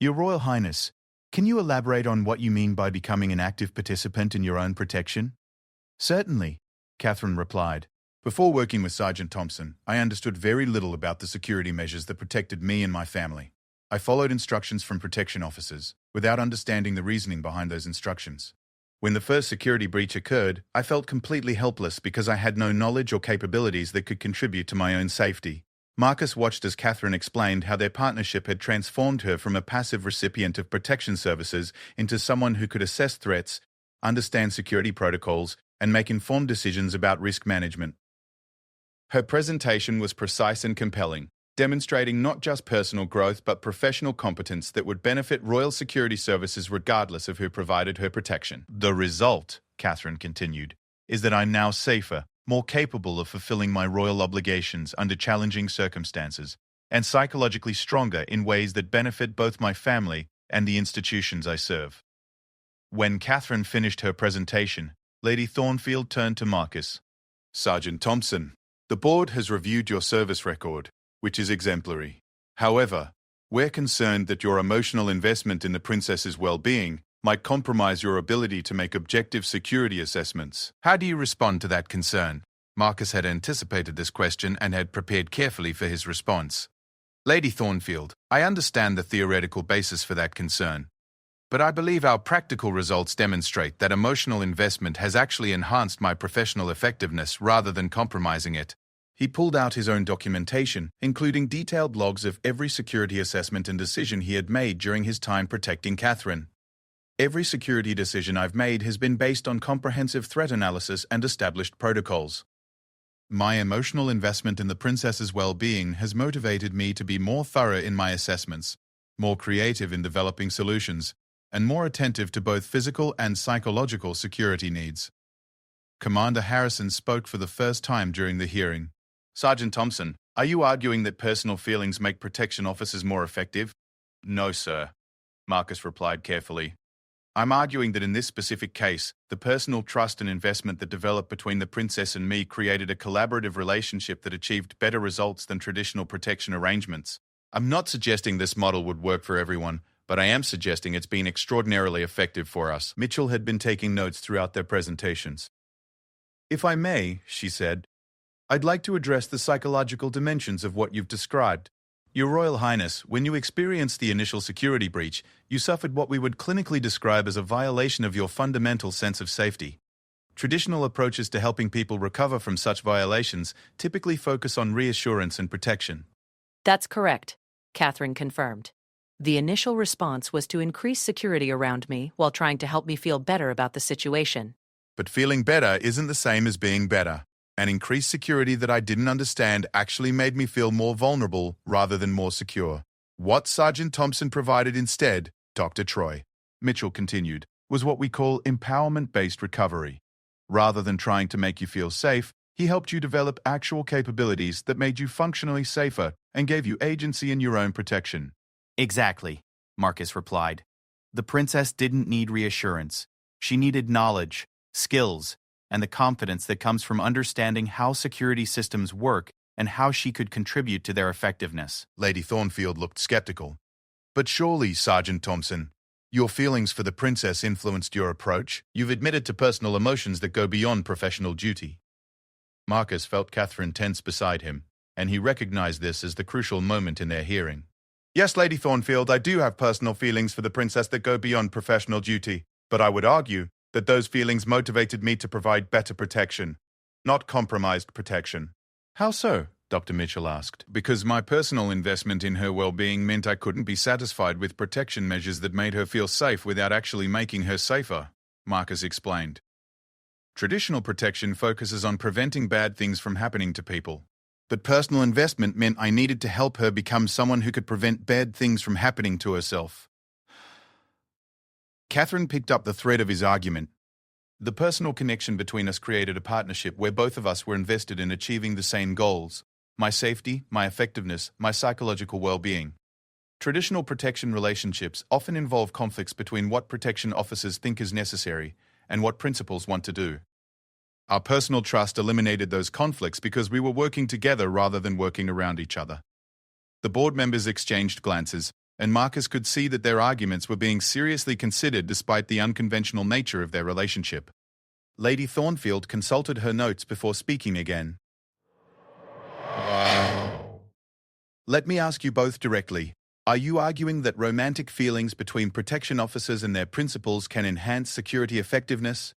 Your Royal Highness, can you elaborate on what you mean by becoming an active participant in your own protection? Certainly, Catherine replied. Before working with Sergeant Thompson, I understood very little about the security measures that protected me and my family. I followed instructions from protection officers, without understanding the reasoning behind those instructions. When the first security breach occurred, I felt completely helpless because I had no knowledge or capabilities that could contribute to my own safety. Marcus watched as Catherine explained how their partnership had transformed her from a passive recipient of protection services into someone who could assess threats, understand security protocols, and make informed decisions about risk management. Her presentation was precise and compelling, demonstrating not just personal growth but professional competence that would benefit Royal Security Services regardless of who provided her protection. The result, Catherine continued, is that I'm now safer, more capable of fulfilling my royal obligations under challenging circumstances, and psychologically stronger in ways that benefit both my family and the institutions I serve. When Catherine finished her presentation, Lady Thornfield turned to Marcus. Sergeant Thompson, the board has reviewed your service record, which is exemplary. However, we're concerned that your emotional investment in the princess's well-being might compromise your ability to make objective security assessments. How do you respond to that concern? Marcus had anticipated this question and had prepared carefully for his response. Lady Thornfield, I understand the theoretical basis for that concern, but I believe our practical results demonstrate that emotional investment has actually enhanced my professional effectiveness rather than compromising it. He pulled out his own documentation, including detailed logs of every security assessment and decision he had made during his time protecting Catherine. Every security decision I've made has been based on comprehensive threat analysis and established protocols. My emotional investment in the princess's well-being has motivated me to be more thorough in my assessments, more creative in developing solutions, and more attentive to both physical and psychological security needs. Commander Harrison spoke for the first time during the hearing. Sergeant Thompson, are you arguing that personal feelings make protection officers more effective? No, sir, Marcus replied carefully. I'm arguing that in this specific case, the personal trust and investment that developed between the princess and me created a collaborative relationship that achieved better results than traditional protection arrangements. I'm not suggesting this model would work for everyone, but I am suggesting it's been extraordinarily effective for us. Mitchell had been taking notes throughout their presentations. If I may, she said, I'd like to address the psychological dimensions of what you've described. Your Royal Highness, when you experienced the initial security breach, you suffered what we would clinically describe as a violation of your fundamental sense of safety. Traditional approaches to helping people recover from such violations typically focus on reassurance and protection. That's correct, Catherine confirmed. The initial response was to increase security around me while trying to help me feel better about the situation. But feeling better isn't the same as being better. An increased security that I didn't understand actually made me feel more vulnerable rather than more secure. What Sergeant Thompson provided instead, Dr. Troy, Mitchell continued, was what we call empowerment-based recovery. Rather than trying to make you feel safe, he helped you develop actual capabilities that made you functionally safer and gave you agency in your own protection. Exactly, Marcus replied. The princess didn't need reassurance. She needed knowledge, skills, and the confidence that comes from understanding how security systems work and how she could contribute to their effectiveness. Lady Thornfield looked skeptical. But surely, Sergeant Thompson, your feelings for the princess influenced your approach. You've admitted to personal emotions that go beyond professional duty. Marcus felt Catherine tense beside him, and he recognized this as the crucial moment in their hearing. Yes, Lady Thornfield, I do have personal feelings for the princess that go beyond professional duty, but I would argue that those feelings motivated me to provide better protection, not compromised protection. How so? Dr. Mitchell asked. Because my personal investment in her well-being meant I couldn't be satisfied with protection measures that made her feel safe without actually making her safer, Marcus explained. Traditional protection focuses on preventing bad things from happening to people. But personal investment meant I needed to help her become someone who could prevent bad things from happening to herself. Catherine picked up the thread of his argument. The personal connection between us created a partnership where both of us were invested in achieving the same goals: my safety, my effectiveness, my psychological well-being. Traditional protection relationships often involve conflicts between what protection officers think is necessary and what principals want to do. Our personal trust eliminated those conflicts because we were working together rather than working around each other. The board members exchanged glances, and Marcus could see that their arguments were being seriously considered despite the unconventional nature of their relationship. Lady Thornfield consulted her notes before speaking again. Let me ask you both directly. Are you arguing that romantic feelings between protection officers and their principals can enhance security effectiveness?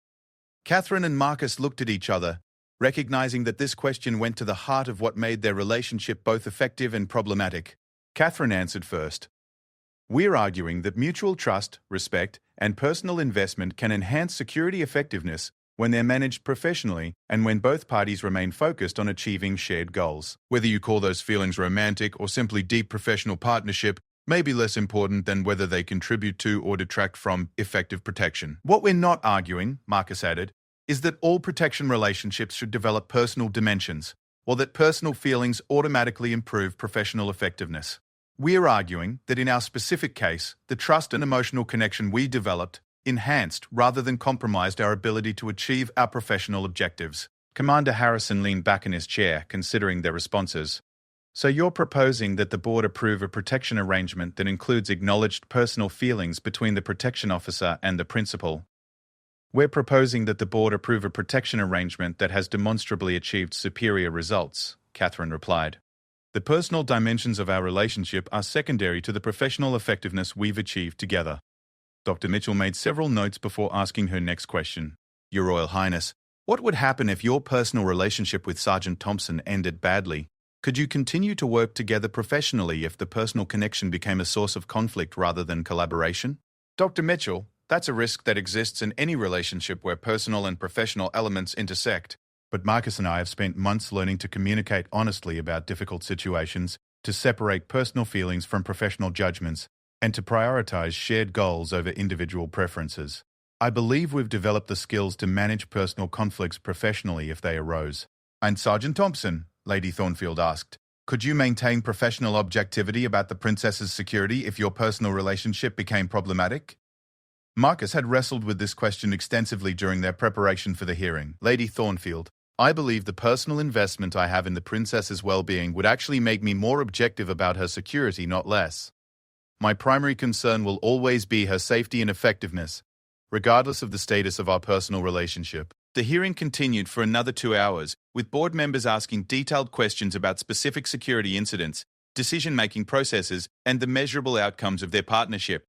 Catherine and Marcus looked at each other, recognizing that this question went to the heart of what made their relationship both effective and problematic. Catherine answered first. We're arguing that mutual trust, respect, and personal investment can enhance security effectiveness when they're managed professionally and when both parties remain focused on achieving shared goals. Whether you call those feelings romantic or simply deep professional partnership may be less important than whether they contribute to or detract from effective protection. What we're not arguing, Marcus added, is that all protection relationships should develop personal dimensions, or that personal feelings automatically improve professional effectiveness. We're arguing that in our specific case, the trust and emotional connection we developed enhanced rather than compromised our ability to achieve our professional objectives. Commander Harrison leaned back in his chair, considering their responses. So you're proposing that the board approve a protection arrangement that includes acknowledged personal feelings between the protection officer and the principal. We're proposing that the board approve a protection arrangement that has demonstrably achieved superior results, Catherine replied. The personal dimensions of our relationship are secondary to the professional effectiveness we've achieved together. Dr. Mitchell made several notes before asking her next question. Your Royal Highness, what would happen if your personal relationship with Sergeant Thompson ended badly? Could you continue to work together professionally if the personal connection became a source of conflict rather than collaboration? Dr. Mitchell, that's a risk that exists in any relationship where personal and professional elements intersect. But Marcus and I have spent months learning to communicate honestly about difficult situations, to separate personal feelings from professional judgments, and to prioritize shared goals over individual preferences. I believe we've developed the skills to manage personal conflicts professionally if they arose. And Sergeant Thompson, Lady Thornfield asked, could you maintain professional objectivity about the princess's security if your personal relationship became problematic? Marcus had wrestled with this question extensively during their preparation for the hearing. Lady Thornfield, I believe the personal investment I have in the princess's well-being would actually make me more objective about her security, not less. My primary concern will always be her safety and effectiveness, regardless of the status of our personal relationship. The hearing continued for another 2 hours, with board members asking detailed questions about specific security incidents, decision-making processes, and the measurable outcomes of their partnership.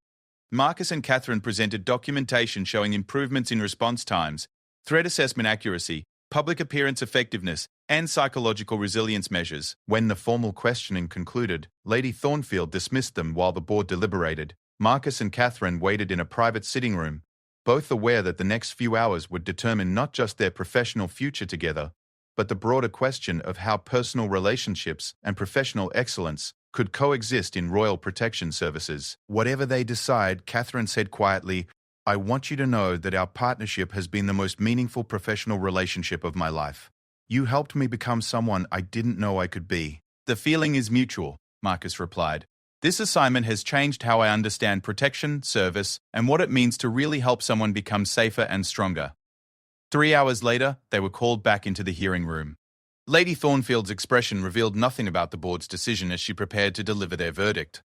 Marcus and Catherine presented documentation showing improvements in response times, threat assessment accuracy, public appearance effectiveness, and psychological resilience measures. When the formal questioning concluded, Lady Thornfield dismissed them while the board deliberated. Marcus and Catherine waited in a private sitting room, both aware that the next few hours would determine not just their professional future together, but the broader question of how personal relationships and professional excellence could coexist in royal protection services. Whatever they decide, Catherine said quietly, I want you to know that our partnership has been the most meaningful professional relationship of my life. You helped me become someone I didn't know I could be. The feeling is mutual, Marcus replied. This assignment has changed how I understand protection, service, and what it means to really help someone become safer and stronger. 3 hours later, they were called back into the hearing room. Lady Thornfield's expression revealed nothing about the board's decision as she prepared to deliver their verdict.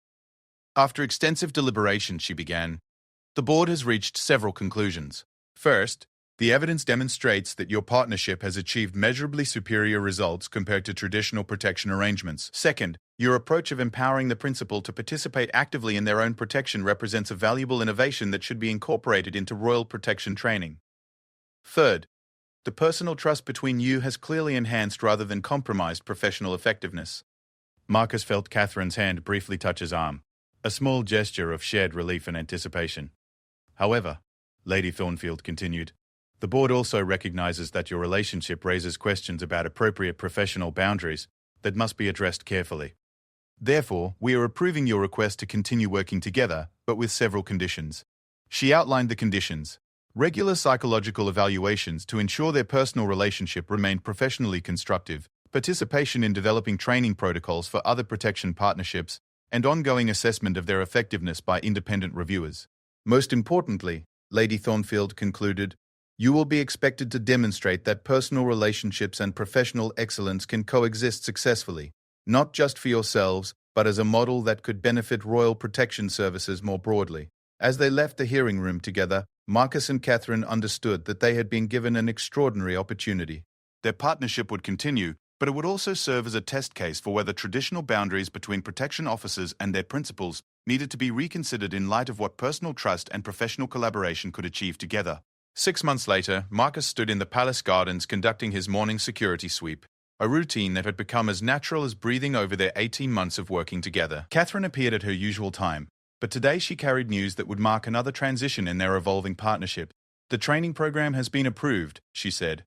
After extensive deliberation, she began, the board has reached several conclusions. First, the evidence demonstrates that your partnership has achieved measurably superior results compared to traditional protection arrangements. Second, your approach of empowering the principal to participate actively in their own protection represents a valuable innovation that should be incorporated into royal protection training. Third, the personal trust between you has clearly enhanced rather than compromised professional effectiveness. Marcus felt Catherine's hand briefly touch his arm, a small gesture of shared relief and anticipation. However, Lady Thornfield continued, The board also recognizes that your relationship raises questions about appropriate professional boundaries that must be addressed carefully. Therefore, we are approving your request to continue working together, but with several conditions. She outlined the conditions. Regular psychological evaluations to ensure their personal relationship remained professionally constructive, participation in developing training protocols for other protection partnerships, and ongoing assessment of their effectiveness by independent reviewers. Most importantly, Lady Thornfield concluded, you will be expected to demonstrate that personal relationships and professional excellence can coexist successfully, not just for yourselves, but as a model that could benefit Royal Protection Services more broadly. As they left the hearing room together, Marcus and Catherine understood that they had been given an extraordinary opportunity. Their partnership would continue, but it would also serve as a test case for whether traditional boundaries between protection officers and their principals needed to be reconsidered in light of what personal trust and professional collaboration could achieve together. 6 months later, Marcus stood in the palace gardens conducting his morning security sweep, a routine that had become as natural as breathing over their 18 months of working together. Catherine appeared at her usual time, but today she carried news that would mark another transition in their evolving partnership. The training program has been approved, she said,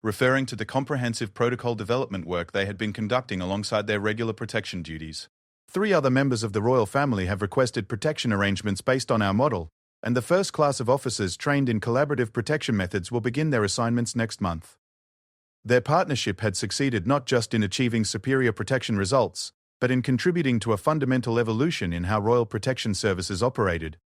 referring to the comprehensive protocol development work they had been conducting alongside their regular protection duties. 3 other members of the royal family have requested protection arrangements based on our model, and the first class of officers trained in collaborative protection methods will begin their assignments next month. Their partnership had succeeded not just in achieving superior protection results, but in contributing to a fundamental evolution in how Royal Protection Services operated.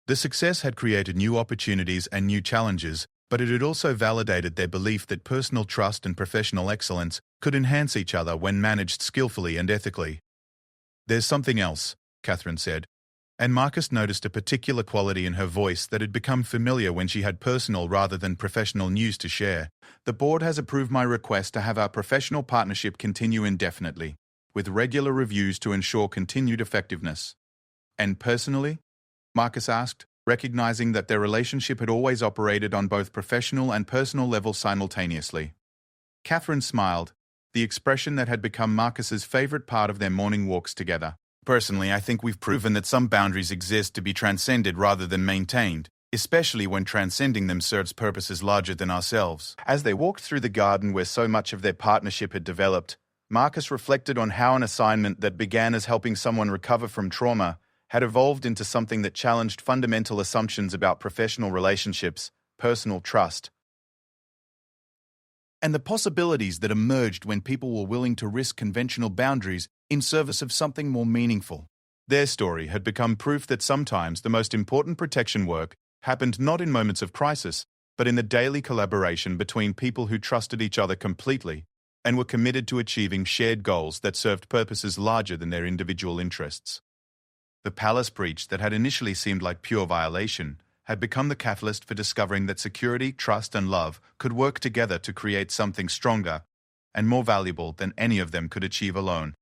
The success had created new opportunities and new challenges, but it had also validated their belief that personal trust and professional excellence could enhance each other when managed skillfully and ethically. There's something else, Catherine said, and Marcus noticed a particular quality in her voice that had become familiar when she had personal rather than professional news to share. The board has approved my request to have our professional partnership continue indefinitely, with regular reviews to ensure continued effectiveness. And personally? Marcus asked, recognizing that their relationship had always operated on both professional and personal levels simultaneously. Catherine smiled, the expression that had become Marcus's favorite part of their morning walks together. Personally, I think we've proven that some boundaries exist to be transcended rather than maintained, especially when transcending them serves purposes larger than ourselves. As they walked through the garden where so much of their partnership had developed, Marcus reflected on how an assignment that began as helping someone recover from trauma had evolved into something that challenged fundamental assumptions about professional relationships, personal trust, and the possibilities that emerged when people were willing to risk conventional boundaries in service of something more meaningful. Their story had become proof that sometimes the most important protection work happened not in moments of crisis, but in the daily collaboration between people who trusted each other completely and were committed to achieving shared goals that served purposes larger than their individual interests. The palace breach that had initially seemed like pure violation had become the catalyst for discovering that security, trust, and love could work together to create something stronger and more valuable than any of them could achieve alone.